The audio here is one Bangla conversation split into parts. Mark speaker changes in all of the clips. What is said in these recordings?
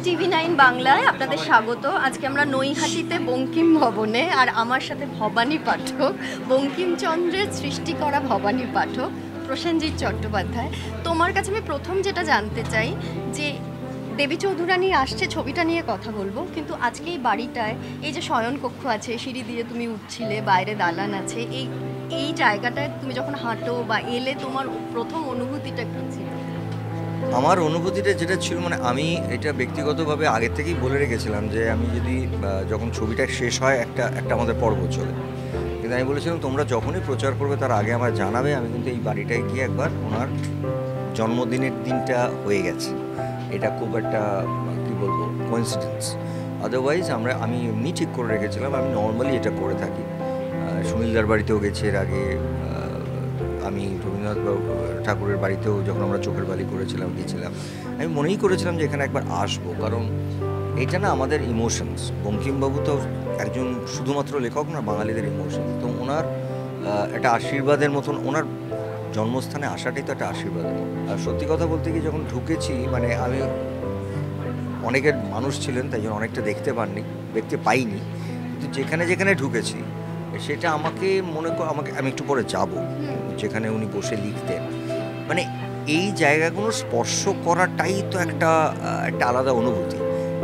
Speaker 1: TV9 বাংলায় আপনাদের স্বাগত। আজকে আমরা নৈহাটিতে বঙ্কিম ভবনে, আর আমার সাথে ভবানী পাঠক, বঙ্কিমচন্দ্রের সৃষ্টি করা ভবানী পাঠক, প্রসেনজিৎ চট্টোপাধ্যায়। তোমার কাছে আমি প্রথম যেটা জানতে চাই যে দেবী চৌধুরানী আসছে, ছবিটা নিয়ে কথা বলবো, কিন্তু আজকে এই বাড়িটায় এই যে শয়নকক্ষ আছে, সিঁড়ি দিয়ে তুমি উঠছিলে, বাইরে দালান আছে, এই জায়গাটায় তুমি যখন হাঁটো বা এলে তোমার প্রথম অনুভূতিটা কী ছিল?
Speaker 2: আমার অনুভূতিটা যেটা ছিল, মানে আমি এটা ব্যক্তিগতভাবে আগে থেকেই বলে রেখেছিলাম যে আমি যদি যখন ছবিটা শেষ হয় একটা আমাদের পর্ব চলে, কিন্তু আমি বলেছিলাম তোমরা যখনই প্রচার করবে তার আগে আমার জানাবে। আমি কিন্তু এই বাড়িটায় গিয়ে একবার ওনার জন্মদিনের দিনটা হয়ে গেছে, এটা খুব একটা কী বলবো কোইন্সিডেন্স। আদারওয়াইজ আমি এমনি ঠিক করে রেখেছিলাম, আমি নর্মালি এটা করে থাকি। সুনীলদার বাড়িতেও গেছি এর আগে, আমি রবীন্দ্রনাথ ঠাকুরের বাড়িতেও যখন আমরা চোখের বালি করেছিলাম গিয়েছিলাম। আমি মনেই করেছিলাম যে এখানে একবার আসবো, কারণ এটা না আমাদের ইমোশনস। বঙ্কিমবাবু তো একজন শুধুমাত্র লেখক না, বাঙালিদের ইমোশন। তো ওনার একটা আশীর্বাদের মতন, ওনার জন্মস্থানে আসাটাই তো একটা আশীর্বাদের মতন। আর সত্যি কথা বলতে কি, যখন ঢুকেছি, মানে আমি অনেকের মানুষ ছিলেন তাই জন্য অনেকটা দেখতে পাইনি, কিন্তু যেখানে যেখানে ঢুকেছি সেটা আমাকে আমি একটু পরে যাব যেখানে উনি বসে লিখতেন, মানে এই জায়গাগুলো স্পর্শ করাটাই তো একটা আলাদা অনুভূতি।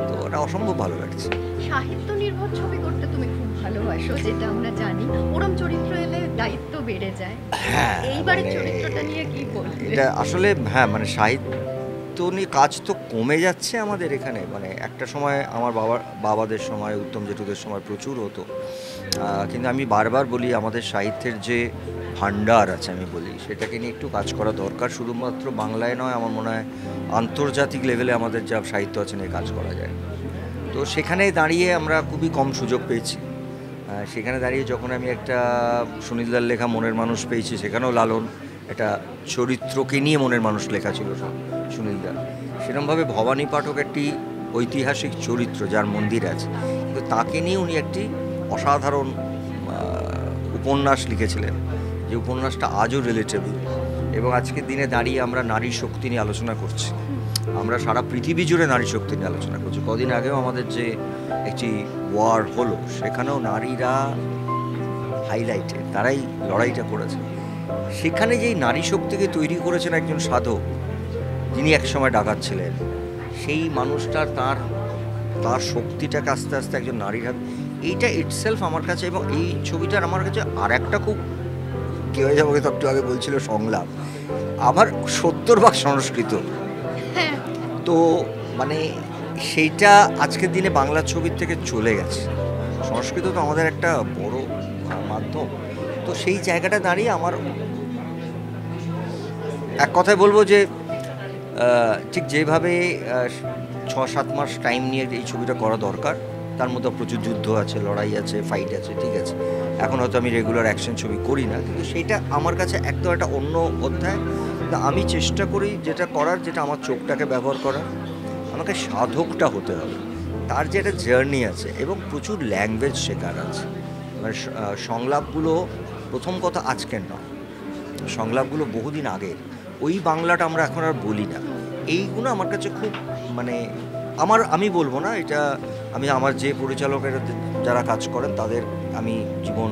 Speaker 2: তো এটা অসম্ভব ভালো লাগছে।
Speaker 1: সাহিত্য নির্ভর ছবি করতে তুমি খুব ভালোবাসো, যেটা আমরা জানি। ওরম চরিত্র এলে দায়িত্ব বেড়ে যায়।
Speaker 2: হ্যাঁ,
Speaker 1: এইবারের চরিত্রটা নিয়ে কি বলবে?
Speaker 2: এটা আসলে মানে সাহিত্য নিয়ে কাজ তো কমে যাচ্ছে আমাদের এখানে। মানে একটা সময় আমার বাবাদের সময়, উত্তম জেঠুদের সময় প্রচুর হতো, কিন্তু আমি বারবার বলি আমাদের সাহিত্যের যে ভাণ্ডার আছে, আমি বলি সেটাকে নিয়ে একটু কাজ করা দরকার। শুধুমাত্র বাংলায় নয়, আমার মনে হয় আন্তর্জাতিক লেভেলে আমাদের যা সাহিত্য আছে নিয়ে কাজ করা যায়। তো সেখানে দাঁড়িয়ে আমরা খুবই কম সুযোগ পেয়েছি। সেখানে দাঁড়িয়ে যখন আমি একটা সুনীলদার লেখা মনের মানুষ পেয়েছি, সেখানেও লালন একটা চরিত্রকে নিয়ে মনের মানুষ লেখা ছিল সুনীলদার। সেরকমভাবে ভবানী পাঠক একটি ঐতিহাসিক চরিত্র যার মন্দির আছে, কিন্তু তাকে নিয়ে উনি একটি অসাধারণ উপন্যাস লিখেছিলেন, যে উপন্যাসটা আজও রিলেটেবল। এবং আজকের দিনে দাঁড়িয়ে আমরা নারী শক্তি নিয়ে আলোচনা করছি, আমরা সারা পৃথিবী জুড়ে নারী শক্তি নিয়ে আলোচনা করছি। কদিন আগেও আমাদের যে একটি ওয়ার হলো, সেখানেও নারীরা হাইলাইটেড, তারাই লড়াইটা করেছে। সেখানে যেই নারী শক্তিকে তৈরি করেছেন একজন সাধক, যিনি একসময় ডাকাত ছিলেন, সেই মানুষটার তার শক্তিটাকে আস্তে আস্তে একজন নারীর হাত, এইটা ইটসেলফ আমার কাছে। এবং এই ছবিটার আমার কাছে আর একটা খুব কে হয়ে যাবো, তো একটু আগে বলছিল সংলাপ, আমার 70% সংস্কৃত। তো মানে সেইটা আজকের দিনে বাংলা ছবির থেকে চলে গেছে। সংস্কৃত তো আমাদের একটা বড় মাধ্যম। তো সেই জায়গাটা দাঁড়িয়ে আমার এক কথায় বলবো যে ঠিক যেভাবে 6-7 মাস টাইম নিয়ে এই ছবিটা করা দরকার, তার মধ্যে প্রচুর যুদ্ধ আছে, লড়াই আছে, ফাইট আছে, ঠিক আছে। এখন হয়তো আমি রেগুলার অ্যাকশন ছবি করি না, কিন্তু সেইটা আমার কাছে একদম একটা অন্য অধ্যায়। আমি চেষ্টা করি যেটা করার, যেটা আমার চোখটাকে ব্যবহার করার। আমাকে সাধকটা হতে হবে, তার যে একটা জার্নি আছে, এবং প্রচুর ল্যাঙ্গুয়েজ শেখার আছে। মানে সংলাপগুলো প্রথম কথা আজকের নয়, সংলাপগুলো বহুদিন আগের। ওই বাংলাটা আমরা এখন আর বলি না। এইগুলো আমার কাছে খুব মানে আমি বলবো না এটা, আমার যে পরিচালকেরা যারা কাজ করেন তাদের আমি জীবন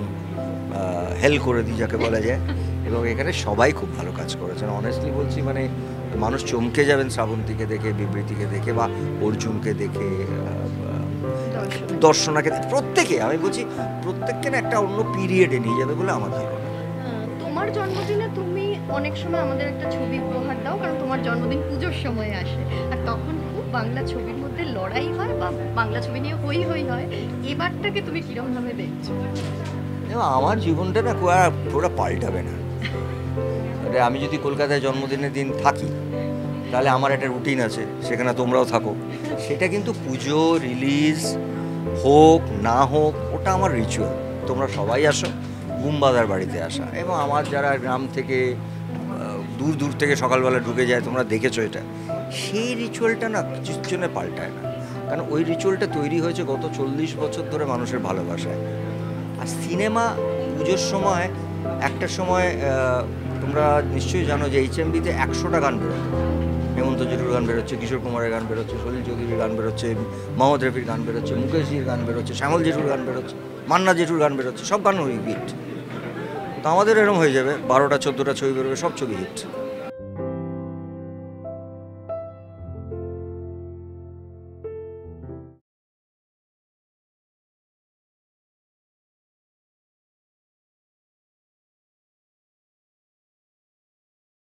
Speaker 2: হেল করে দিই যাকে বলা যায়। এবং এখানে সবাই খুব ভালো কাজ করেছেন, অনেস্টলি বলছি। মানে মানুষ চমকে যাবেন শ্রাবন্তীকে দেখে, বিবৃতিকে দেখে, বা অর্জুনকে দেখে, দর্শনাকে, প্রত্যেকে, আমি বলছি প্রত্যেককে না একটা অন্য পিরিয়ডে নিয়ে যাবে বলে আমার ধারণা।
Speaker 1: তোমার জন্মদিনে তুমি অনেক সময় আমাদের একটা ছবি উপহার দাও, কারণ তোমার জন্মদিন পুজোর সময় আসে, আর তখন খুব বাংলা ছবির মধ্যে লড়াই হয় বা বাংলা ছবি নিয়ে হই হয়। এবারটাকে তুমি কিরমভাবে দেখছো?
Speaker 2: আমার জীবনটা না পুরো পাল্টাবে না। আমি যদি কলকাতায় জন্মদিনের দিন থাকি, তাহলে আমার একটা রুটিন আছে, সেখানে তোমরাও থাকো। সেটা কিন্তু পুজো, রিলিজ হোক না হোক, ওটা আমার রিচুয়াল। তোমরা সবাই আসো, বুমবাদার বাড়িতে আসা, এবং আমার যারা গ্রাম থেকে দূর দূর থেকে সকালবেলা ঢুকে যায়, তোমরা দেখেছো এটা, সেই রিচুয়ালটা না কিছুর জন্য পাল্টায় না। কারণ ওই রিচুয়ালটা তৈরি হয়েছে গত 40 বছর ধরে মানুষের ভালোবাসায়। আর সিনেমা পুজোর সময়, একটা সময় তোমরা নিশ্চয়ই জানো যে HMV-তে 100টা গান বেরোতো, হেমন্ত জেঠুর গান বেরোচ্ছে, কিশোর কুমারের গান বেরোচ্ছে, সলিল চৌধুরীর গান বেরোচ্ছে, মোহাম্মদ রফির গান বেরোচ্ছে, মুকেশজির গান বেরোচ্ছে, শ্যামল জেঠুর গান বেরোচ্ছে, মান্না জেঠুর গান বেরোচ্ছে, সব গান হিট। তো আমাদের এরকম হয়ে যাবে, 12টা 14টা ছবি বেরোবে, সব ছবি হিট।